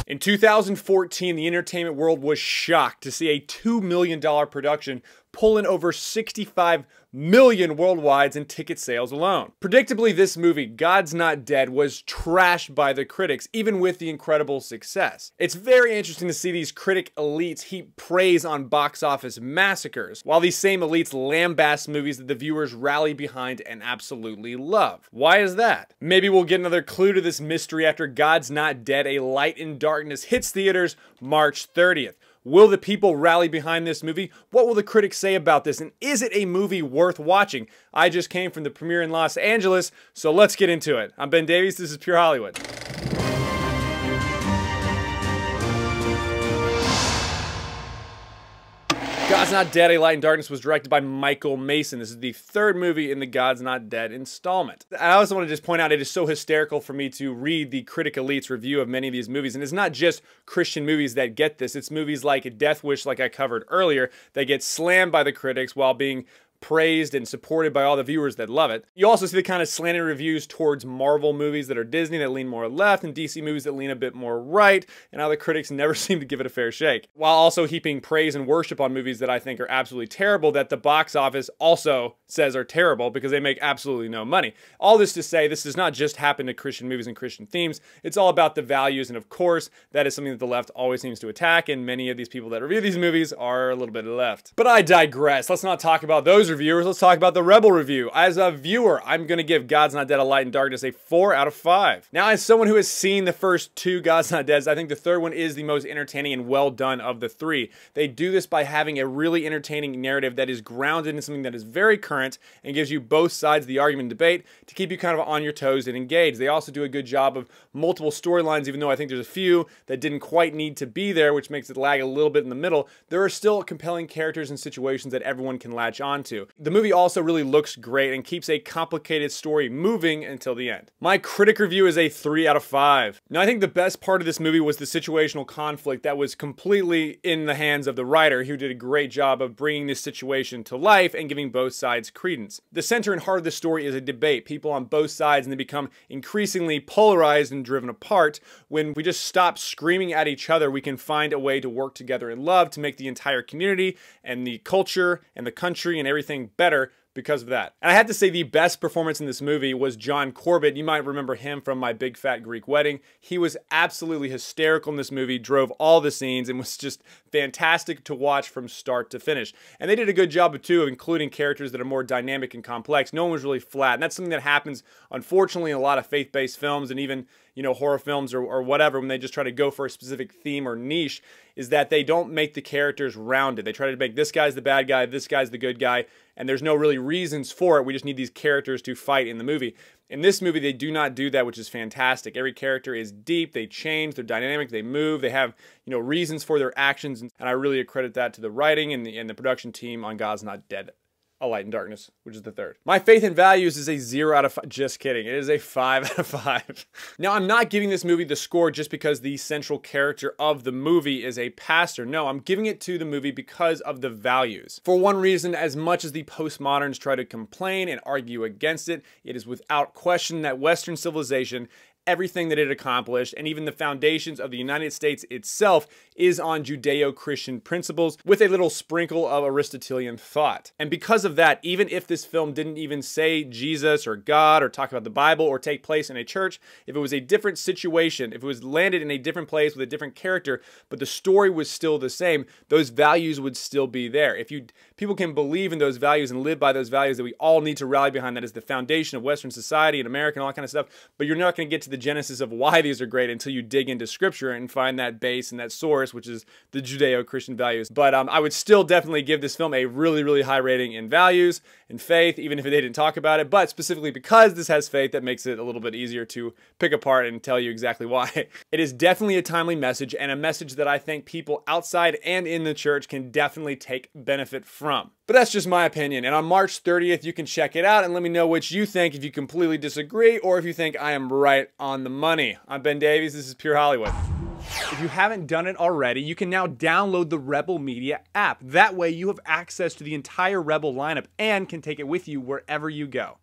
In 2014, the entertainment world was shocked to see a $2 million production pull in over 65 million worldwide in ticket sales alone. Predictably, this movie, God's Not Dead, was trashed by the critics, even with the incredible success. It's very interesting to see these critic elites heap praise on box office massacres, while these same elites lambaste movies that the viewers rally behind and absolutely love. Why is that? Maybe we'll get another clue to this mystery after God's Not Dead, A Light in Darkness hits theaters March 30th. Will the people rally behind this movie? What will the critics say about this? And is it a movie worth watching? I just came from the premiere in Los Angeles, so let's get into it. I'm Ben Davies, this is Pure Hollywood. God's Not Dead, A Light in Darkness was directed by Michael Mason. This is the third movie in the God's Not Dead installment. I also want to just point out it is so hysterical for me to read the critic elite's review of many of these movies. And it's not just Christian movies that get this. It's movies like Death Wish, like I covered earlier, that get slammed by the critics while being praised and supported by all the viewers that love it. You also see the kind of slanted reviews towards Marvel movies that are Disney that lean more left and DC movies that lean a bit more right, and how the critics never seem to give it a fair shake. While also heaping praise and worship on movies that I think are absolutely terrible that the box office also says are terrible because they make absolutely no money. All this to say, this does not just happen to Christian movies and Christian themes. It's all about the values, and of course, that is something that the left always seems to attack, and many of these people that review these movies are a little bit left. But I digress. Let's not talk about those reviewers, let's talk about the Rebel review. As a viewer, I'm going to give God's Not Dead, A Light in Darkness a 4 out of 5. Now, as someone who has seen the first two God's Not Deads, I think the third one is the most entertaining and well done of the three. They do this by having a really entertaining narrative that is grounded in something that is very current and gives you both sides of the argument and debate to keep you kind of on your toes and engaged. They also do a good job of multiple storylines, even though I think there's a few that didn't quite need to be there, which makes it lag a little bit in the middle. There are still compelling characters and situations that everyone can latch onto. The movie also really looks great and keeps a complicated story moving until the end. My critic review is a 3 out of 5. Now, I think the best part of this movie was the situational conflict that was completely in the hands of the writer, who did a great job of bringing this situation to life and giving both sides credence. The center and heart of the story is a debate, people on both sides, and they become increasingly polarized and driven apart. When we just stop screaming at each other, we can find a way to work together in love to make the entire community and the culture and the country and everything better because of that. And I have to say the best performance in this movie was John Corbett. You might remember him from My Big Fat Greek Wedding. He was absolutely hysterical in this movie, drove all the scenes, and was just fantastic to watch from start to finish. And they did a good job too of including characters that are more dynamic and complex. No one was really flat, and that's something that happens unfortunately in a lot of faith-based films and even, you know, horror films or whatever, when they just try to go for a specific theme or niche, is that they don't make the characters rounded. They try to make this guy's the bad guy, this guy's the good guy, and there's no really reasons for it. We just need these characters to fight in the movie. In this movie, they do not do that, which is fantastic. Every character is deep, they change, they're dynamic, they move, they have, you know, reasons for their actions, and I really accredit that to the writing and the production team on God's Not Dead, A Light in Darkness, which is the third. My faith and values is a 0 out of 5. Just kidding. It is a 5 out of 5. Now, I'm not giving this movie the score just because the central character of the movie is a pastor. No, I'm giving it to the movie because of the values. For one reason, as much as the postmoderns try to complain and argue against it, it is without question that Western civilization, everything that it accomplished, and even the foundations of the United States itself is on Judeo-Christian principles with a little sprinkle of Aristotelian thought. And because of that, even if this film didn't even say Jesus or God or talk about the Bible or take place in a church, if it was a different situation, if it was landed in a different place with a different character, but the story was still the same, those values would still be there. If people can believe in those values and live by those values that we all need to rally behind, that is the foundation of Western society and America and all that kind of stuff, but you're not going to get to the genesis of why these are great until you dig into scripture and find that base and that source, which is the Judeo-Christian values. But I would still definitely give this film a really, really high rating in values and faith, even if they didn't talk about it. But specifically because this has faith, that makes it a little bit easier to pick apart and tell you exactly why. It is definitely a timely message, and a message that I think people outside and in the church can definitely take benefit from. But that's just my opinion, and on March 30th, you can check it out and let me know what you think, if you completely disagree or if you think I am right on the money. I'm Ben Davies, this is Pure Hollywood. If you haven't done it already, you can now download the Rebel Media app. That way you have access to the entire Rebel lineup and can take it with you wherever you go.